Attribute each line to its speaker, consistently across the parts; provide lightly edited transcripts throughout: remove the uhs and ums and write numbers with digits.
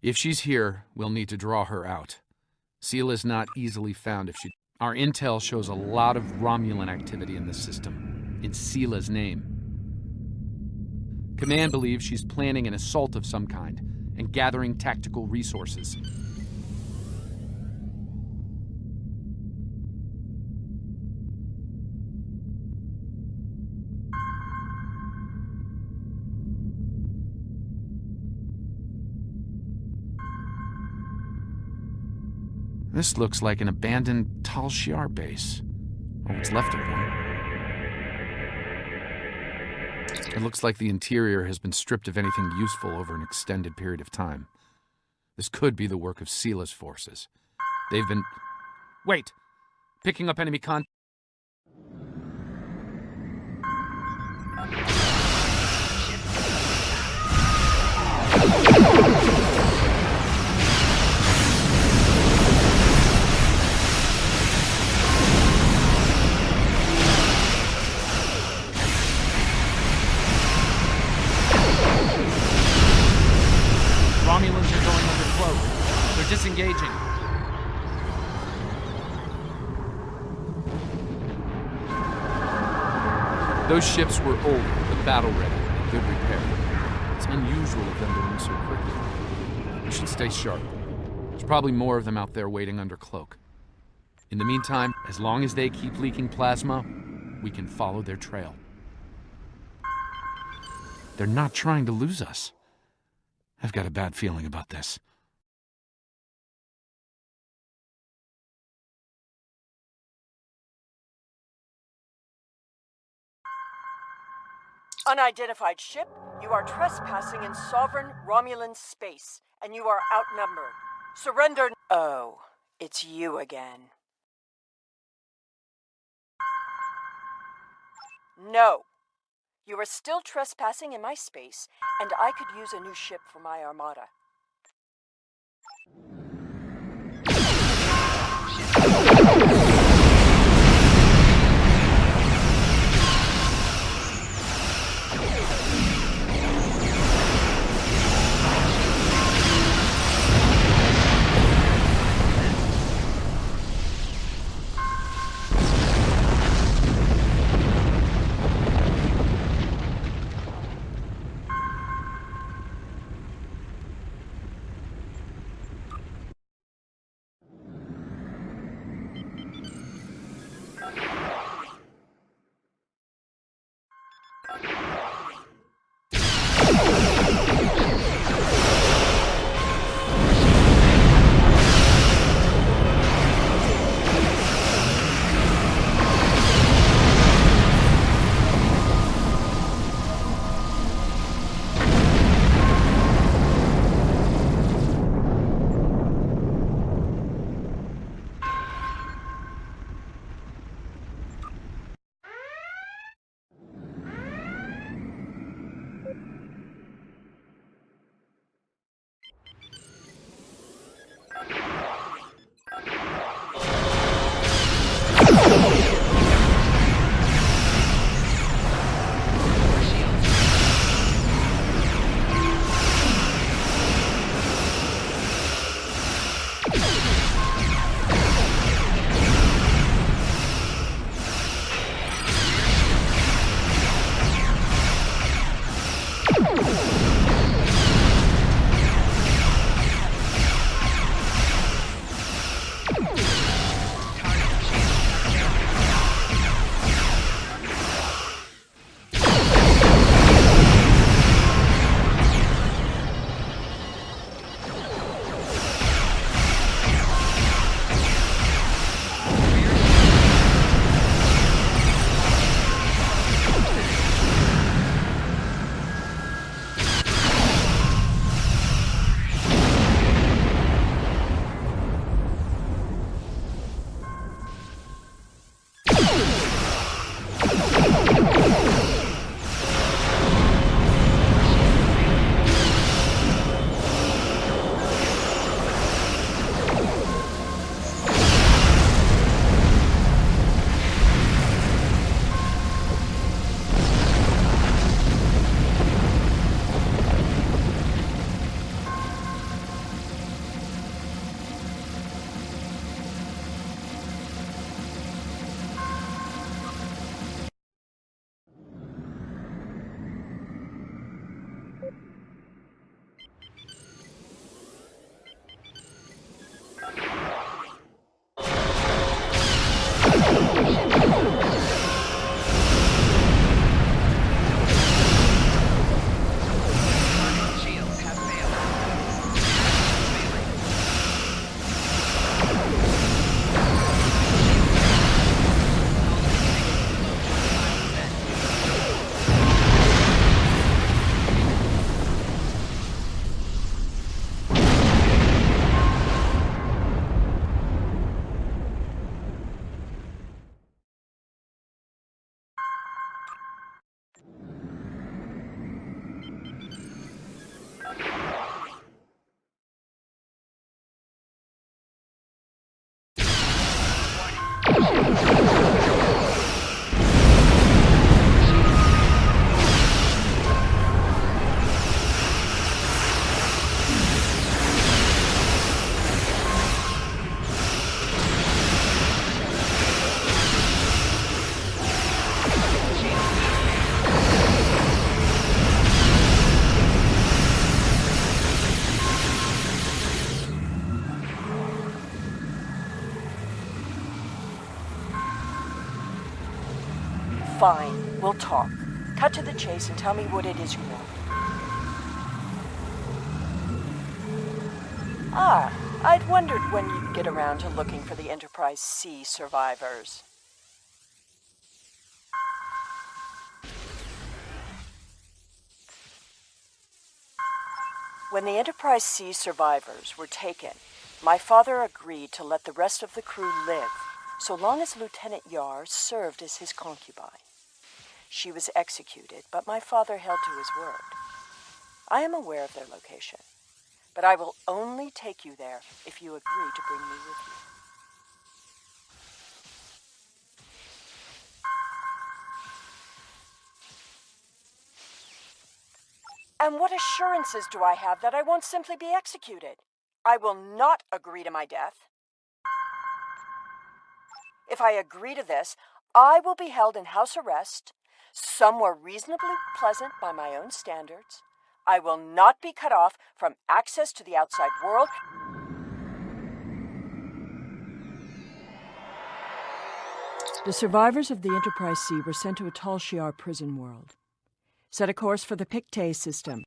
Speaker 1: If she's here, we'll need to draw her out. Seela's not easily found if she... Our intel shows a lot of Romulan activity in the system, in Seela's name. Command believes she's planning an assault of some kind and gathering tactical resources. This looks like an abandoned Tal Shiar base, or what's left of one. It looks like the interior has been stripped of anything useful over an extended period of time. This could be the work of Seela's forces. They've been... Wait! Picking up enemy con... Romulans are going under cloak. They're disengaging. Those ships were old, but battle-ready and in good repair. It's unusual of them to move so quickly. We should stay sharp. There's probably more of them out there waiting under cloak. In the meantime, as long as they keep leaking plasma, we can follow their trail. They're not trying to lose us. I've got a bad feeling about this.
Speaker 2: Unidentified ship, you are trespassing in sovereign Romulan space, and you are outnumbered. Surrender. Oh, it's you again. No. You are still trespassing in my space, and I could use a new ship for my armada. Fine, we'll talk. Cut to the chase and tell me what it is you want. Ah, I'd wondered when you'd get around to looking for the Enterprise C survivors. When the Enterprise C survivors were taken, my father agreed to let the rest of the crew live, so long as Lieutenant Yar served as his concubine. She was executed, but my father held to his word. I am aware of their location, but I will only take you there if you agree to bring me with you. And what assurances do I have that I won't simply be executed? I will not agree to my death. If I agree to this, I will be held in house arrest, somewhere reasonably pleasant by my own standards. I will not be cut off from access to the outside world. The survivors of the Enterprise C were sent to a Tal Shiar prison world. Set a course for the Pictet system.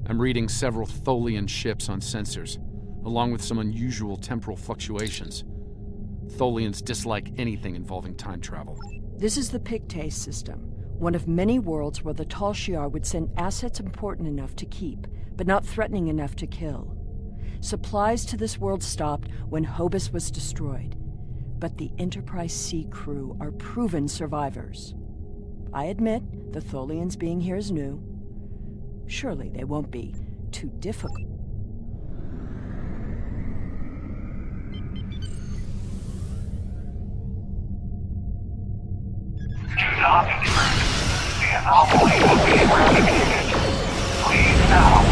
Speaker 1: I'm reading several Tholian ships on sensors, along with some unusual temporal fluctuations. Tholians dislike anything involving time travel.
Speaker 2: This is the Pictet system, one of many worlds where the Tal Shiar would send assets important enough to keep, but not threatening enough to kill. Supplies to this world stopped when Hobus was destroyed, but the Enterprise C crew are proven survivors. I admit the Tholians being here is new. Surely they won't be too difficult.
Speaker 3: Do not intrude. The anomaly will be eradicated. Leave now.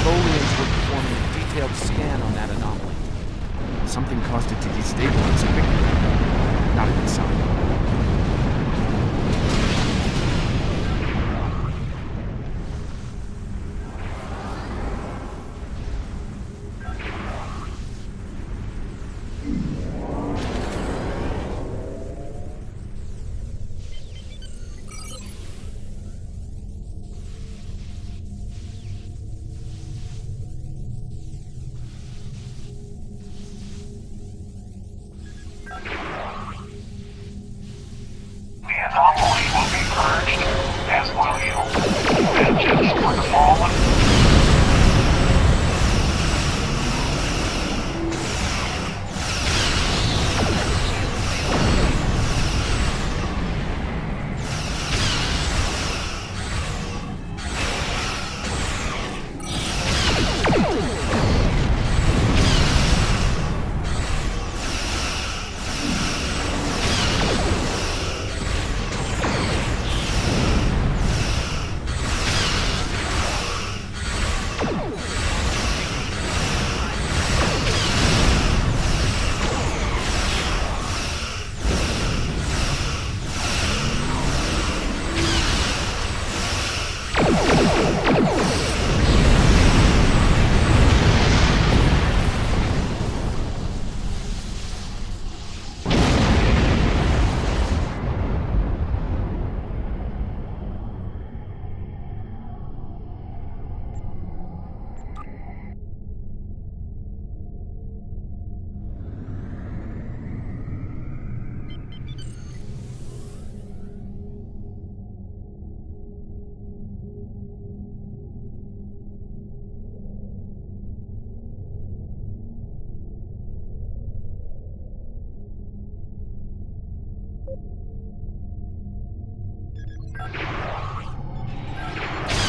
Speaker 1: Tholians were performing a detailed scan on that anomaly. Something caused it to destabilize quickly. Not a good sign.
Speaker 3: The anomaly will be purged, as will you. Vengeance for the fallen.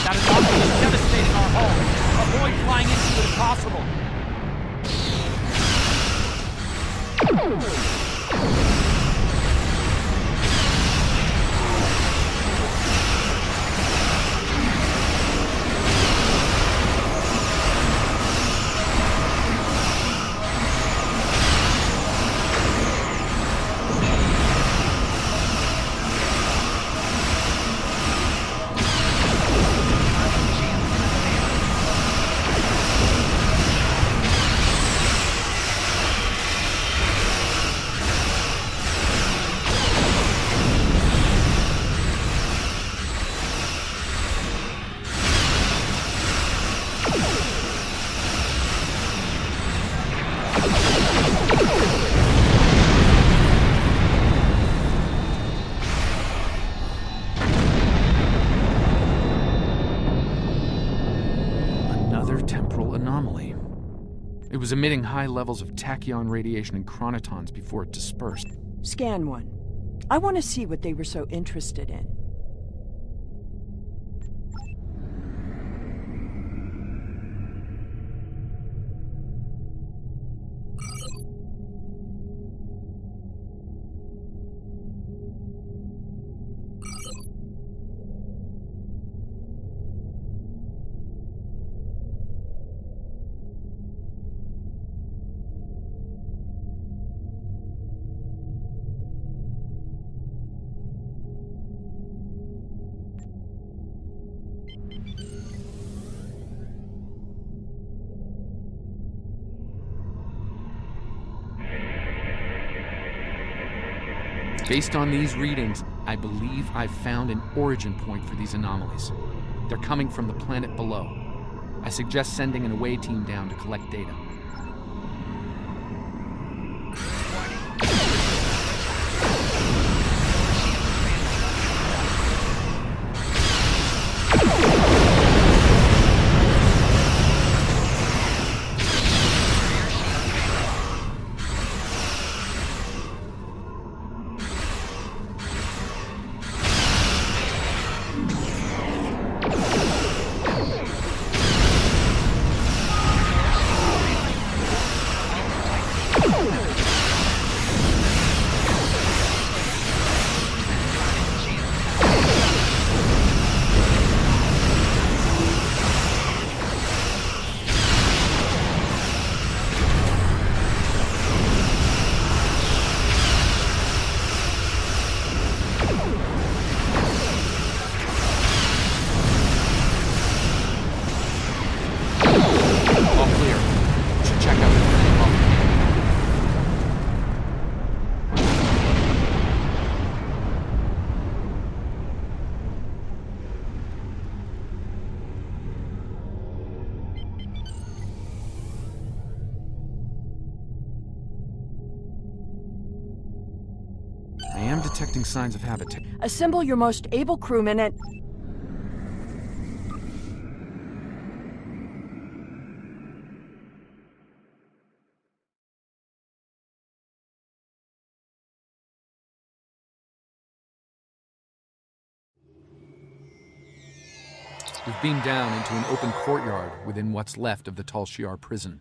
Speaker 4: That anomaly is devastating our home. Avoid flying into it if possible.
Speaker 1: Temporal anomaly. It was emitting high levels of tachyon radiation and chronotons before it dispersed.
Speaker 2: Scan one. I want to see what they were so interested in.
Speaker 1: Based on these readings, I believe I've found an origin point for these anomalies. They're coming from the planet below. I suggest sending an away team down to collect data. detecting signs of habitation.
Speaker 2: Assemble your most able crewmen and...
Speaker 1: We've beamed down into an open courtyard within what's left of the Tal Shiar prison.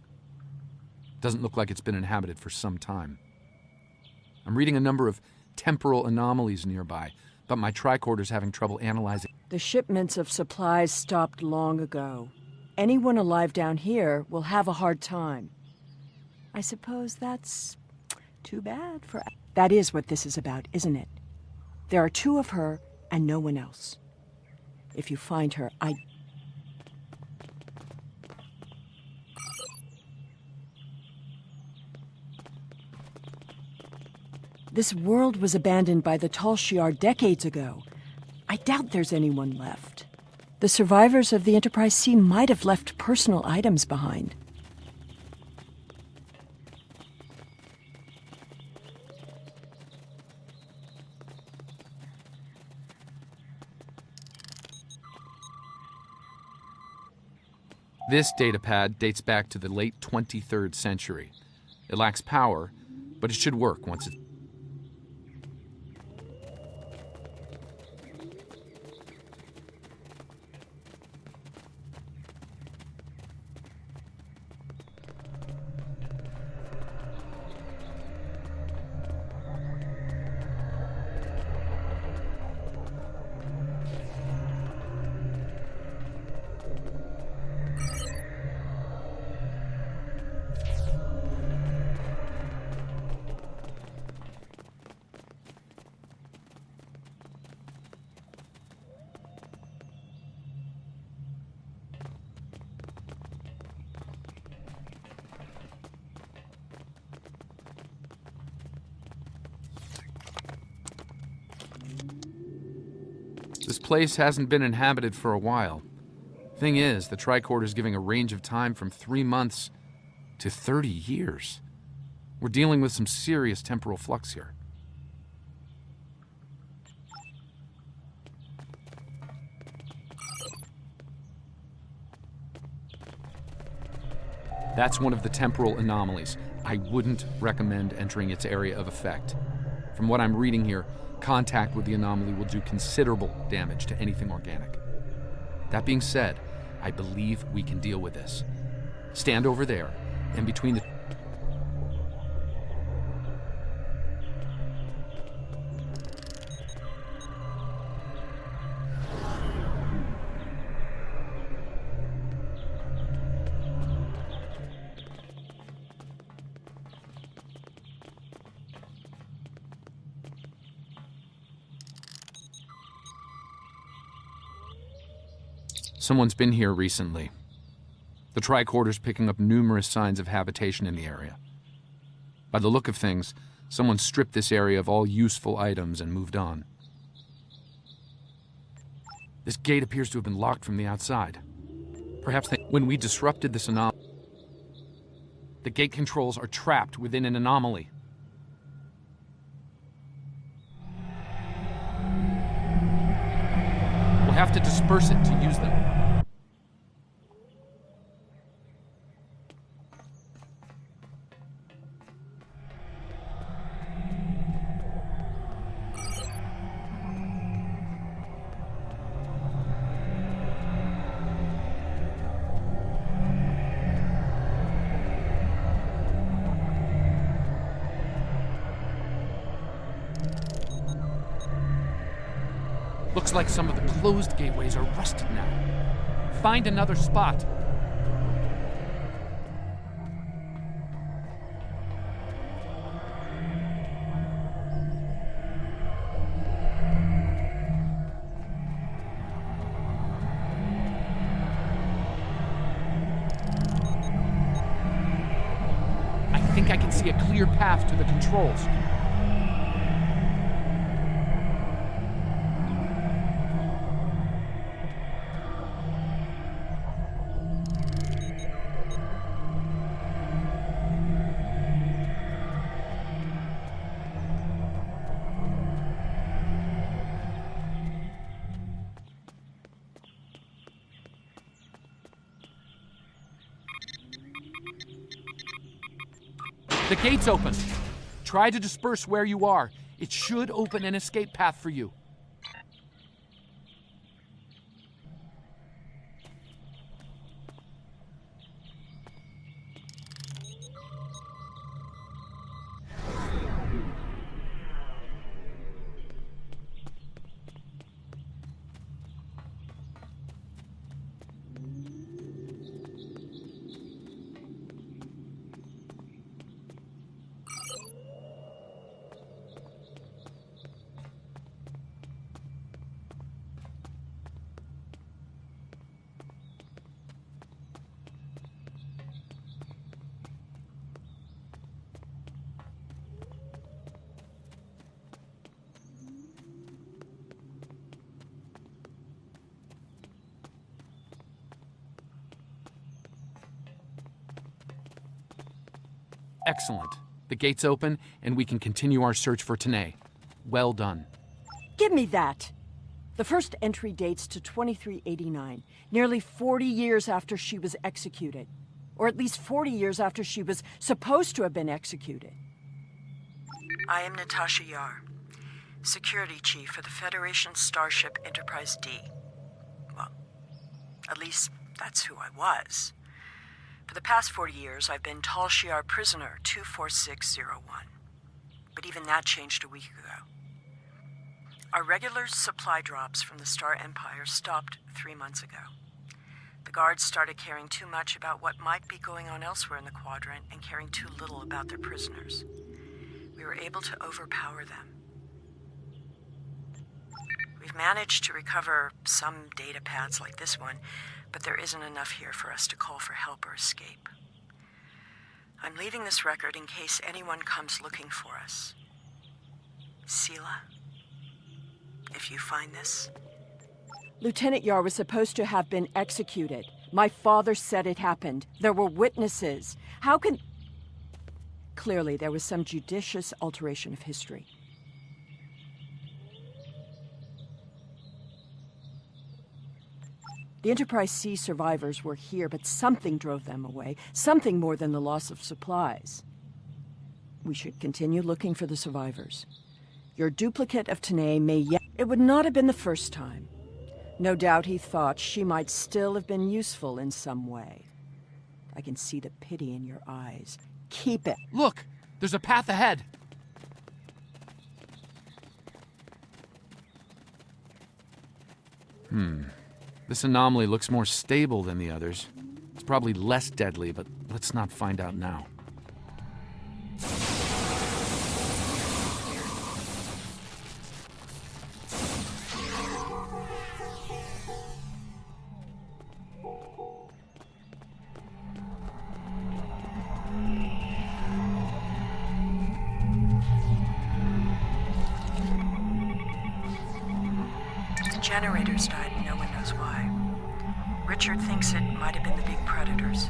Speaker 1: Doesn't look like it's been inhabited for some time. I'm reading a number of temporal anomalies nearby, but my tricorder's having trouble analyzing.
Speaker 2: The shipments of supplies stopped long ago. Anyone alive down here will have a hard time. I suppose that's too bad for... That is what this is about, isn't it? There are two of her and no one else. If you find her, This world was abandoned by the Tal Shiar decades ago. I doubt there's anyone left. The survivors of the Enterprise C might have left personal items behind.
Speaker 1: This datapad dates back to the late 23rd century. It lacks power, but it should work once it's... This place hasn't been inhabited for a while. Thing is, the tricorder's giving a range of time from 3 months to 30 years. We're dealing with some serious temporal flux here. That's one of the temporal anomalies. I wouldn't recommend entering its area of effect. From what I'm reading here, contact with the anomaly will do considerable damage to anything organic. That being said, I believe we can deal with this. Stand over there, and between the... Someone's been here recently. The tricorder's picking up numerous signs of habitation in the area. By the look of things, someone stripped this area of all useful items and moved on. This gate appears to have been locked from the outside. Perhaps when we disrupted this anomaly, the gate controls are trapped within an anomaly. We'll have to disperse it to use them. Looks like some of the closed gateways are rusted now. Find another spot. I think I can see a clear path to the controls. The gate's open. Try to disperse where you are. It should open an escape path for you. Excellent. The gate's open, and we can continue our search for Tanae. Well done.
Speaker 2: Give me that! The first entry dates to 2389, nearly 40 years after she was executed. Or at least 40 years after she was supposed to have been executed. I am Natasha Yar, Security Chief for the Federation Starship Enterprise D. Well, at least that's who I was. For the past 40 years, I've been Tal Shiar Prisoner 24601. But even that changed a week ago. Our regular supply drops from the Star Empire stopped 3 months ago. The guards started caring too much about what might be going on elsewhere in the quadrant and caring too little about their prisoners. We were able to overpower them. We've managed to recover some data pads like this one, but there isn't enough here for us to call for help or escape. I'm leaving this record in case anyone comes looking for us. Sela, if you find this... Lieutenant Yar was supposed to have been executed. My father said it happened. There were witnesses. How can... Clearly, there was some judicious alteration of history. The Enterprise C survivors were here, but something drove them away. Something more than the loss of supplies. We should continue looking for the survivors. Your duplicate of Tanae may yet... It would not have been the first time. No doubt he thought she might still have been useful in some way. I can see the pity in your eyes. Keep it.
Speaker 1: Look! There's a path ahead! This anomaly looks more stable than the others. It's probably less deadly, but let's not find out now.
Speaker 2: Generators died and no one knows why. Richard thinks it might have been the big predators.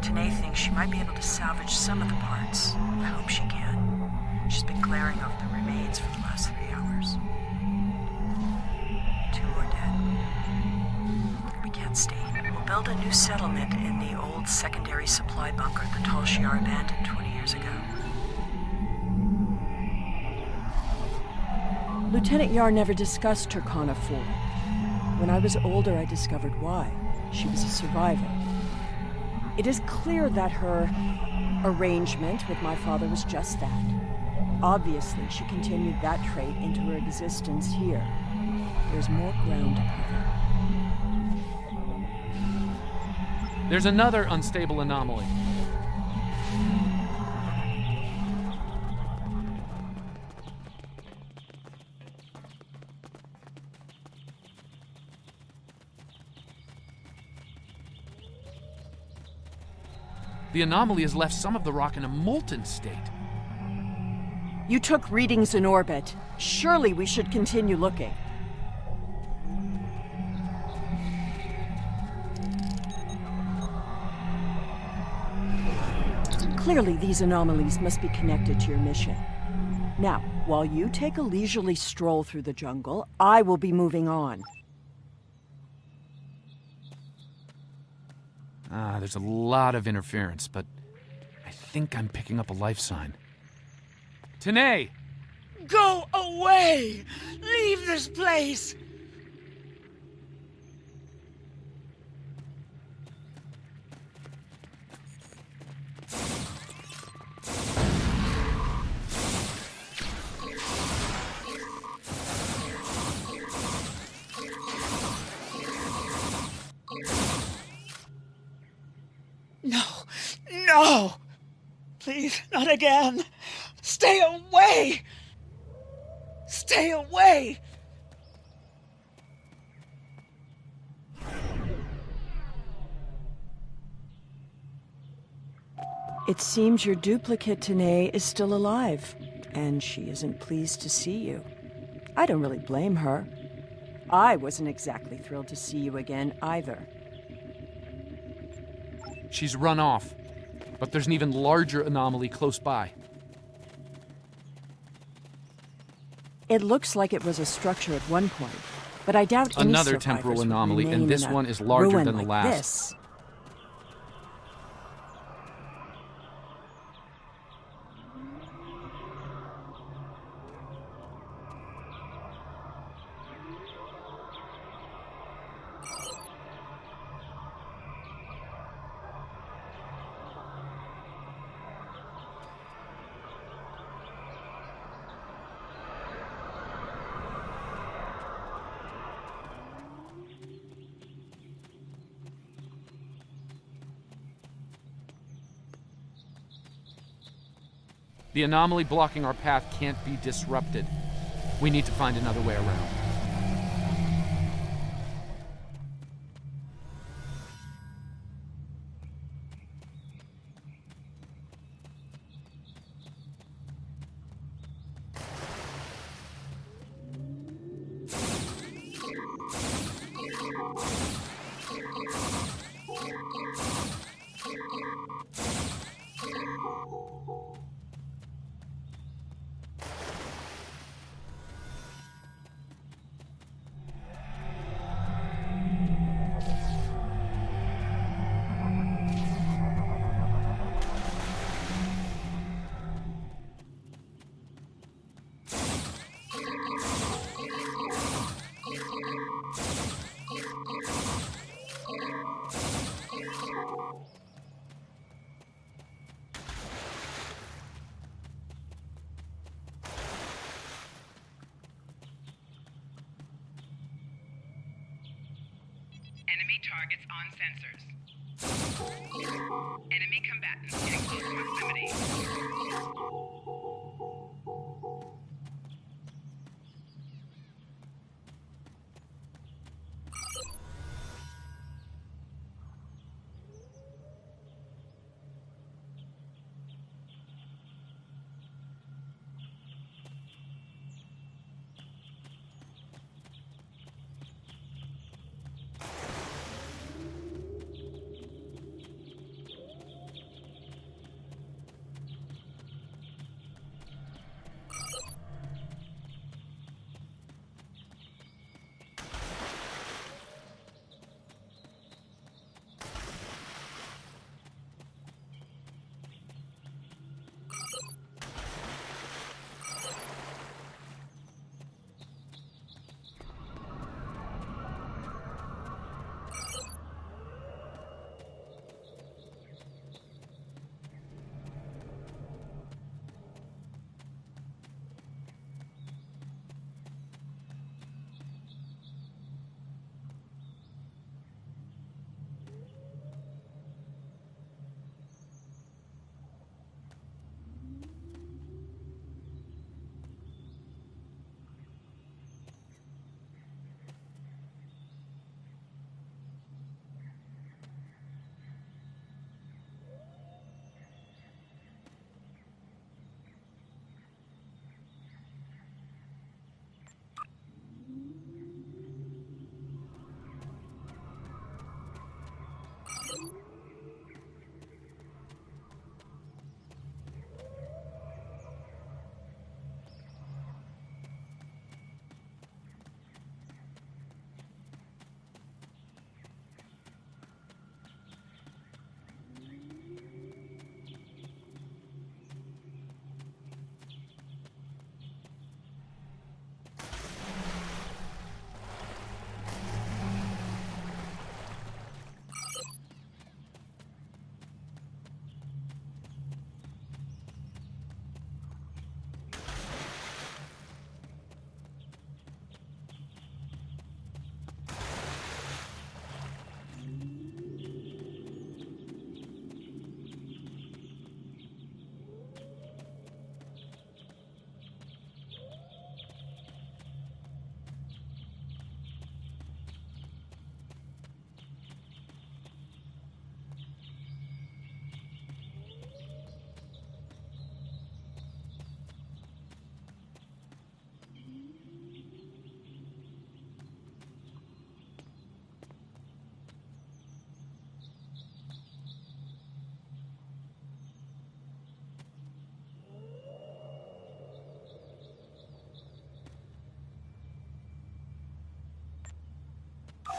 Speaker 2: Tanae thinks she might be able to salvage some of the parts. I hope she can. She's been glaring over the remains for the last 3 hours. 2 more dead. We can't stay. We'll build a new settlement in the old secondary supply bunker the Tal Shiar abandoned 20 years ago. Lieutenant Yar never discussed Turkana 4. When I was older, I discovered why. She was a survivor. It is clear that her arrangement with my father was just that. Obviously, she continued that trait into her existence here. There's more ground to cover.
Speaker 1: There's another unstable anomaly. The anomaly has left some of the rock in a molten state.
Speaker 2: You took readings in orbit. Surely we should continue looking. Clearly, these anomalies must be connected to your mission. Now, while you take a leisurely stroll through the jungle, I will be moving on.
Speaker 1: There's a lot of interference, but I think I'm picking up a life sign. Tanae!
Speaker 5: Go away! Leave this place! No! No! Please, not again! Stay away! Stay away!
Speaker 2: It seems your duplicate, Tanae, is still alive, and she isn't pleased to see you. I don't really blame her. I wasn't exactly thrilled to see you again, either.
Speaker 1: She's run off, but there's an even larger anomaly close by.
Speaker 2: It looks like it was a structure at one point, but I doubt any
Speaker 1: Another
Speaker 2: survivors
Speaker 1: temporal
Speaker 2: would
Speaker 1: anomaly,
Speaker 2: remain
Speaker 1: and this
Speaker 2: in a
Speaker 1: one is larger
Speaker 2: ruin
Speaker 1: than the
Speaker 2: like
Speaker 1: last.
Speaker 2: This.
Speaker 1: The anomaly blocking our path can't be disrupted. We need to find another way around.
Speaker 6: Enemy targets on sensors. Enemy combatants in close proximity.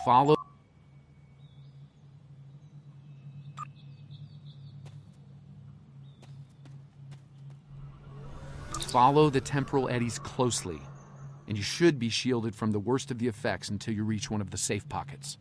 Speaker 1: Follow the temporal eddies closely, and you should be shielded from the worst of the effects until you reach one of the safe pockets.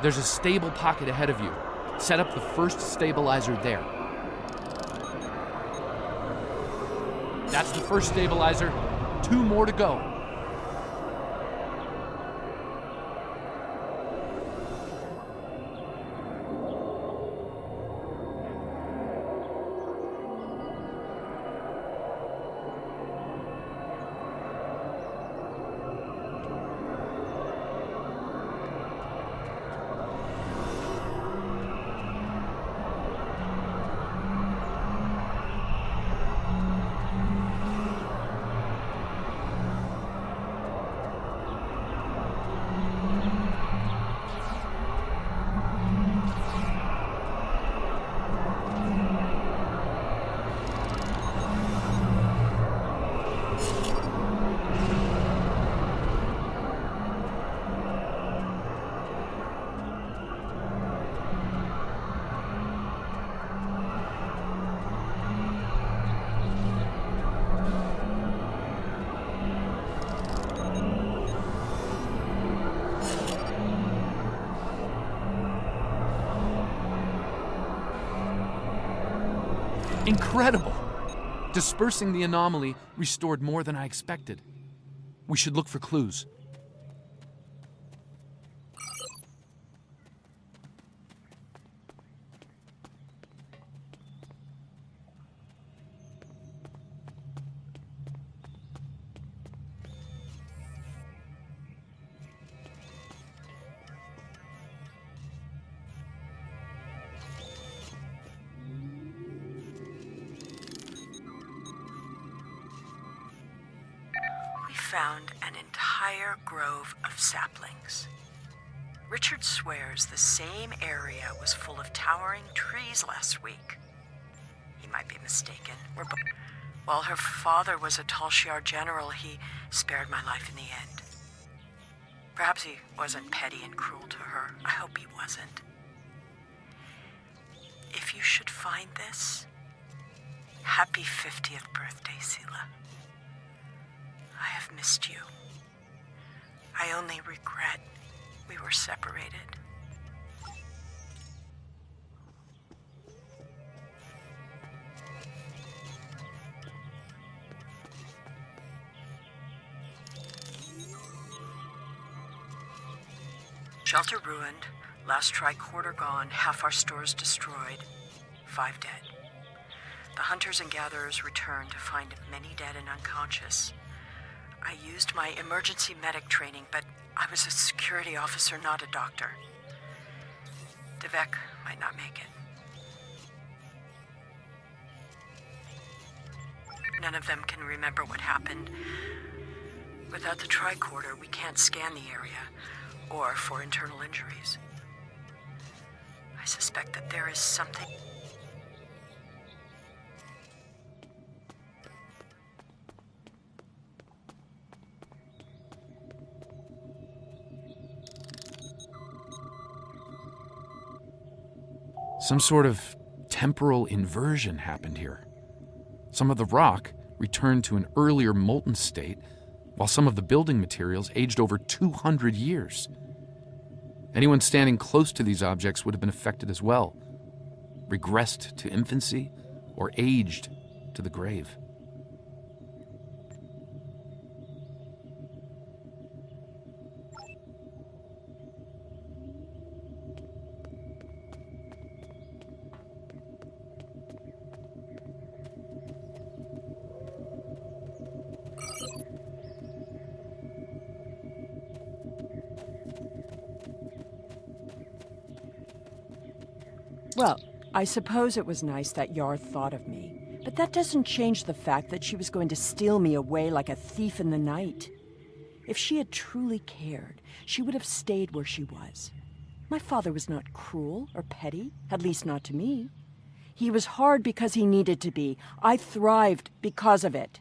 Speaker 1: There's a stable pocket ahead of you. Set up the first stabilizer there. That's the first stabilizer. 2 more to go. Incredible! Dispersing the anomaly restored more than I expected. We should look for clues.
Speaker 2: Found an entire grove of saplings. Richard swears the same area was full of towering trees last week. He might be mistaken. While her father was a Tal Shiar general, he spared my life in the end. Perhaps he wasn't petty and cruel to her. I hope he wasn't. If you should find this, happy 50th birthday, Sela. I have missed you. I only regret we were separated. Shelter ruined, last tricorder gone, half our stores destroyed, 5 dead. The hunters and gatherers returned to find many dead and unconscious. I used my emergency medic training, but I was a security officer, not a doctor. Devek might not make it. None of them can remember what happened. Without the tricorder, we can't scan the area, or for internal injuries. I suspect that there is something...
Speaker 1: Some sort of temporal inversion happened here. Some of the rock returned to an earlier molten state, while some of the building materials aged over 200 years. Anyone standing close to these objects would have been affected as well, regressed to infancy, or aged to the grave.
Speaker 2: Well, I suppose it was nice that Yar thought of me, but that doesn't change the fact that she was going to steal me away like a thief in the night. If she had truly cared, she would have stayed where she was. My father was not cruel or petty, at least not to me. He was hard because he needed to be. I thrived because of it.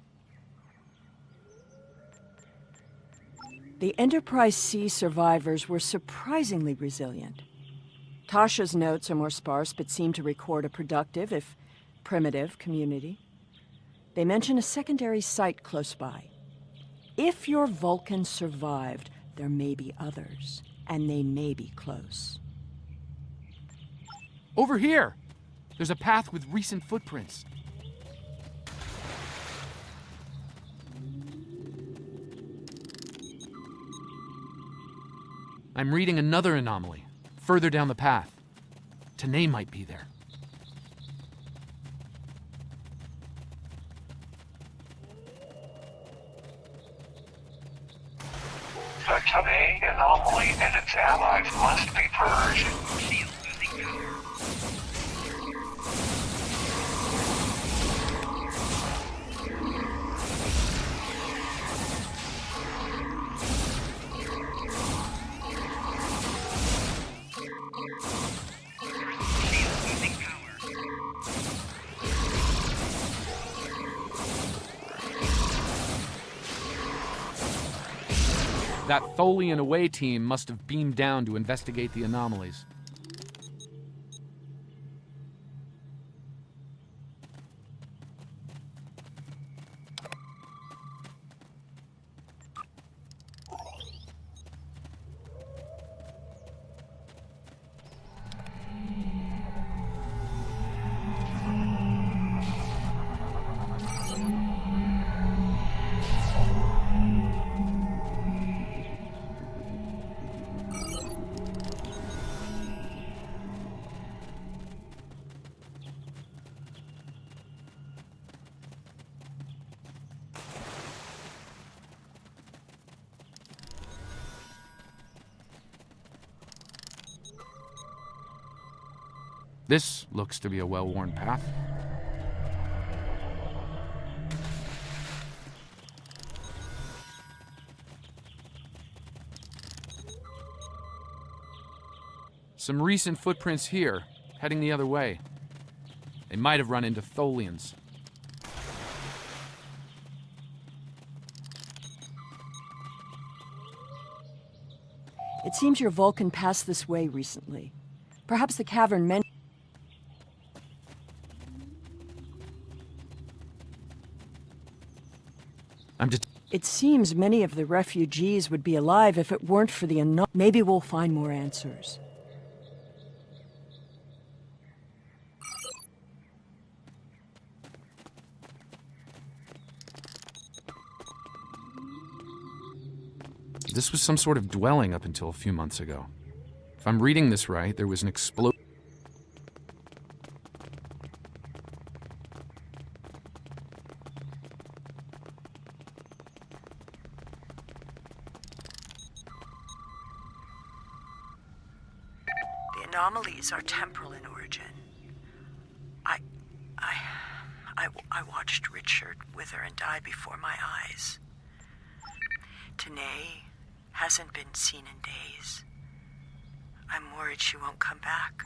Speaker 2: The Enterprise C survivors were surprisingly resilient. Tasha's notes are more sparse but seem to record a productive, if primitive, community. They mention a secondary site close by. If your Vulcan survived, there may be others, and they may be close.
Speaker 1: Over here! There's a path with recent footprints. I'm reading another anomaly, further down the path. Tanae might be there.
Speaker 3: The Tanae anomaly and its allies must be purged.
Speaker 6: Shield losing power. Shield losing power.
Speaker 1: That Tholian away team must have beamed down to investigate the anomalies. This looks to be a well-worn path. Some recent footprints here, heading the other way. They might have run into Tholians.
Speaker 2: It seems your Vulcan passed this way recently. Perhaps the cavern meant... It seems many of the refugees would be alive if it weren't for the Maybe we'll find more answers.
Speaker 1: This was some sort of dwelling up until a few months ago. If I'm reading this right, there was an explosion.
Speaker 2: The anomalies are temporal in origin. I watched Richard wither and die before my eyes. Tanae hasn't been seen in days. I'm worried she won't come back.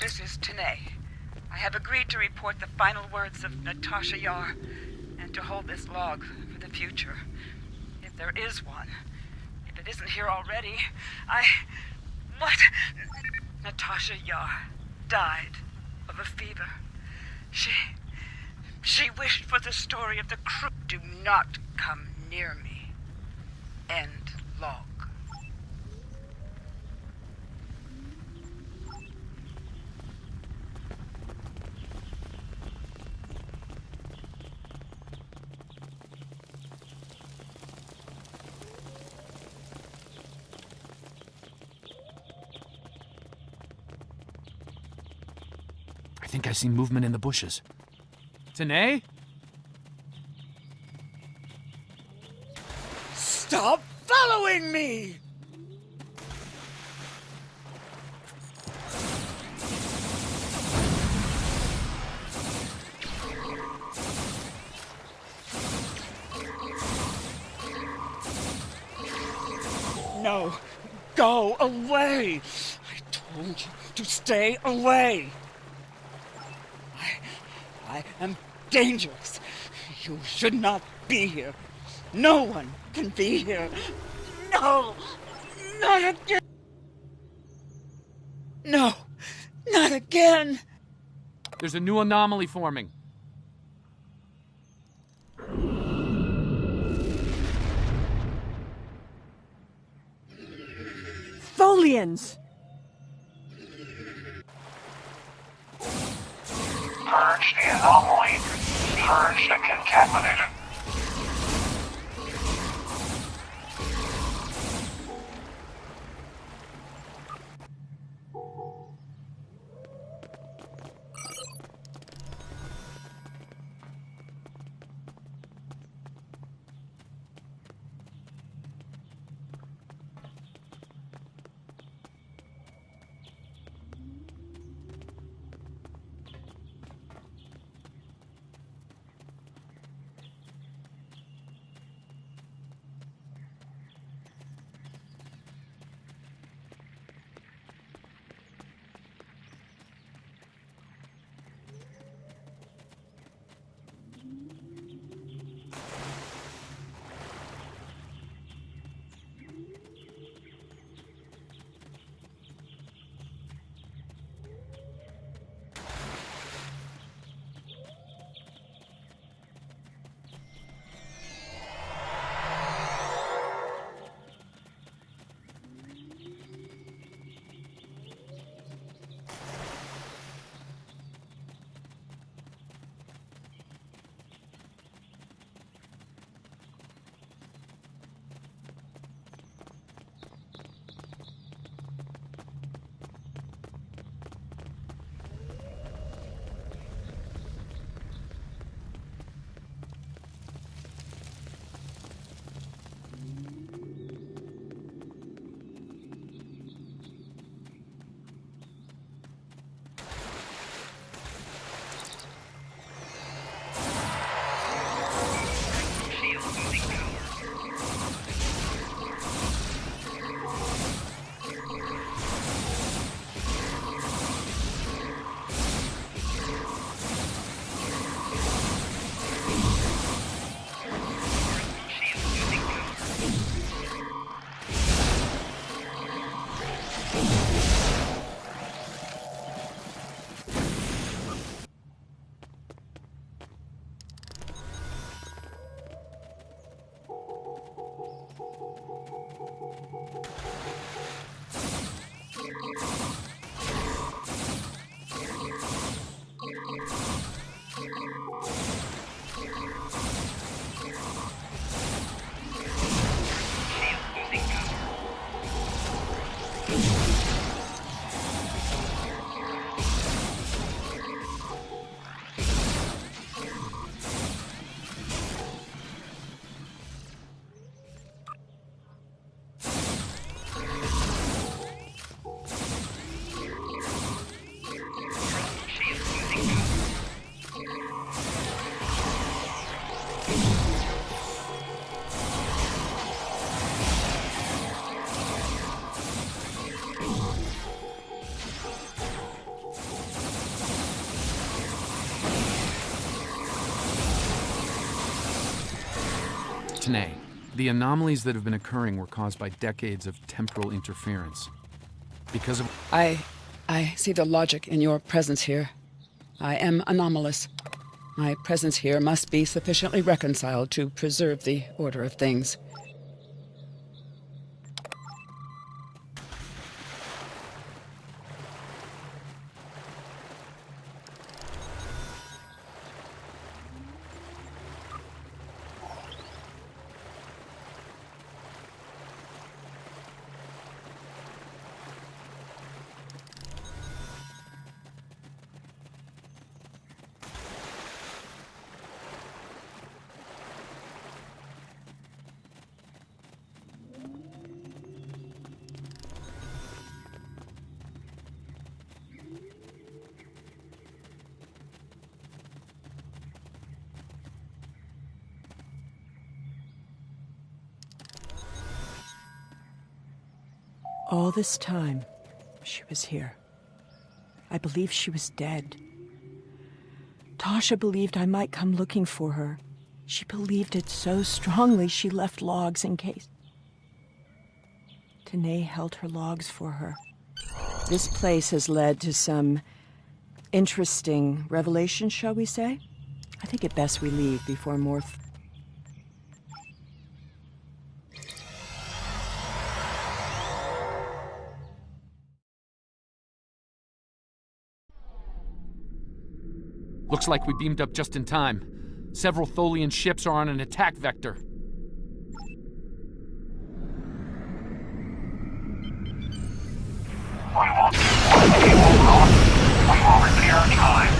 Speaker 5: This is Tanae. I have agreed to report the final words of Natasha Yar and to hold this log for the future. If there is one. If it isn't here already, What? Natasha Yar died of a fever. She wished for the story of the crew. Do not come near me. End log.
Speaker 1: I think I see movement in the bushes. Tanae?
Speaker 7: Stop following me! No, go away! I told you to stay away! I am dangerous. You should not be here. No one can be here. No! Not again! No! Not again!
Speaker 1: There's a new anomaly forming.
Speaker 2: Folians!
Speaker 3: Purge the anomaly. Purge the contaminated.
Speaker 6: Shield losing power. Shield losing power. Shield losing power. Shield losing power.
Speaker 1: Tanae, the anomalies that have been occurring were caused by decades of temporal interference. Because of
Speaker 8: I see the logic in your presence here. I am anomalous. My presence here must be sufficiently reconciled to preserve the order of things.
Speaker 2: All this time, she was here. I believed she was dead. Tasha believed I might come looking for her. She believed it so strongly she left logs in case. Tanae held her logs for her. This place has led to some interesting revelations, shall we say? I think it best we leave before more...
Speaker 1: Looks like we beamed up just in time. Several Tholian ships are on an attack vector.
Speaker 3: We will do what we will not. We will repair time.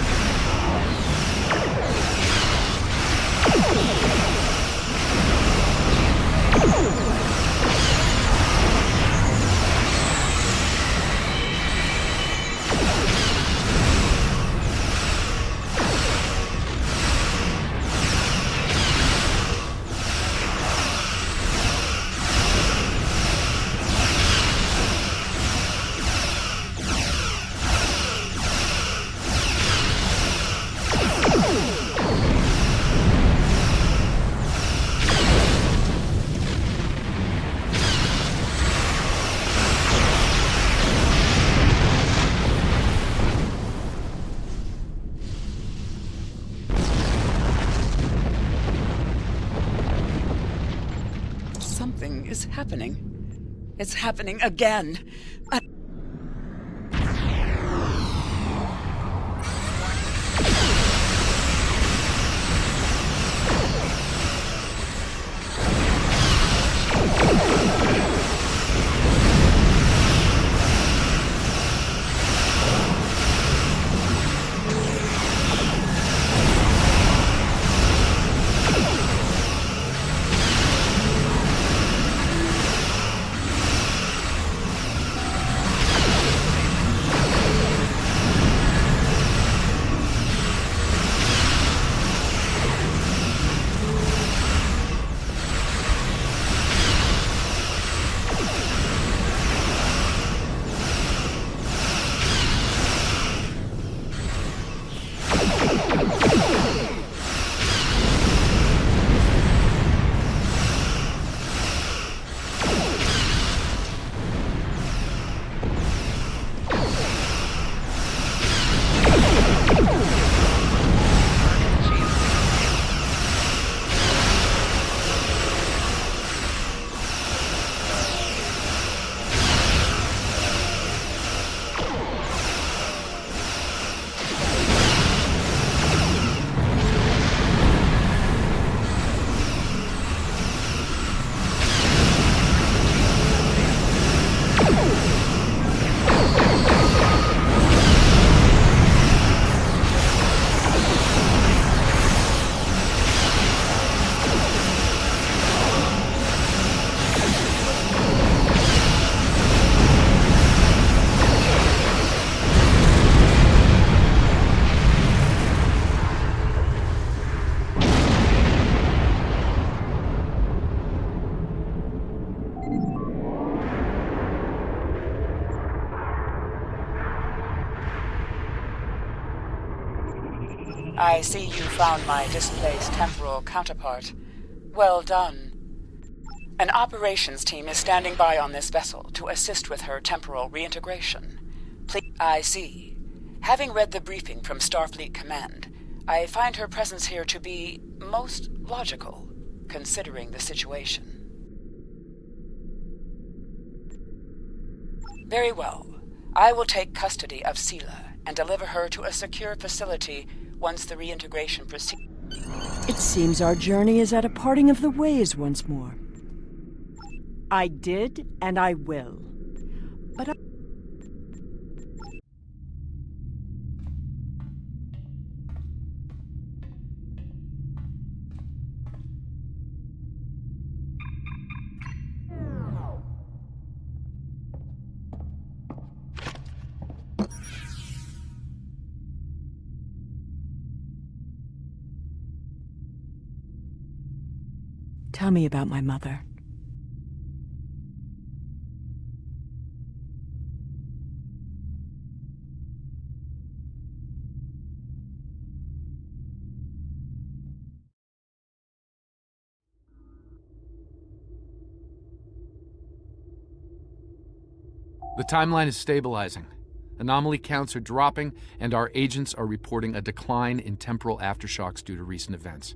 Speaker 8: Something is happening. It's happening again. I see you found my displaced temporal counterpart. Well done. An operations team is standing by on this vessel to assist with her temporal reintegration. Please, I see. Having read the briefing from Starfleet Command, I find her presence here to be most logical, considering the situation. Very well. I will take custody of Sela and deliver her to a secure facility once the reintegration proceeds.
Speaker 2: It seems our journey is at a parting of the ways once more. I did, and I will. But I... Tell me about my mother.
Speaker 1: The timeline is stabilizing. Anomaly counts are dropping, and our agents are reporting a decline in temporal aftershocks due to recent events.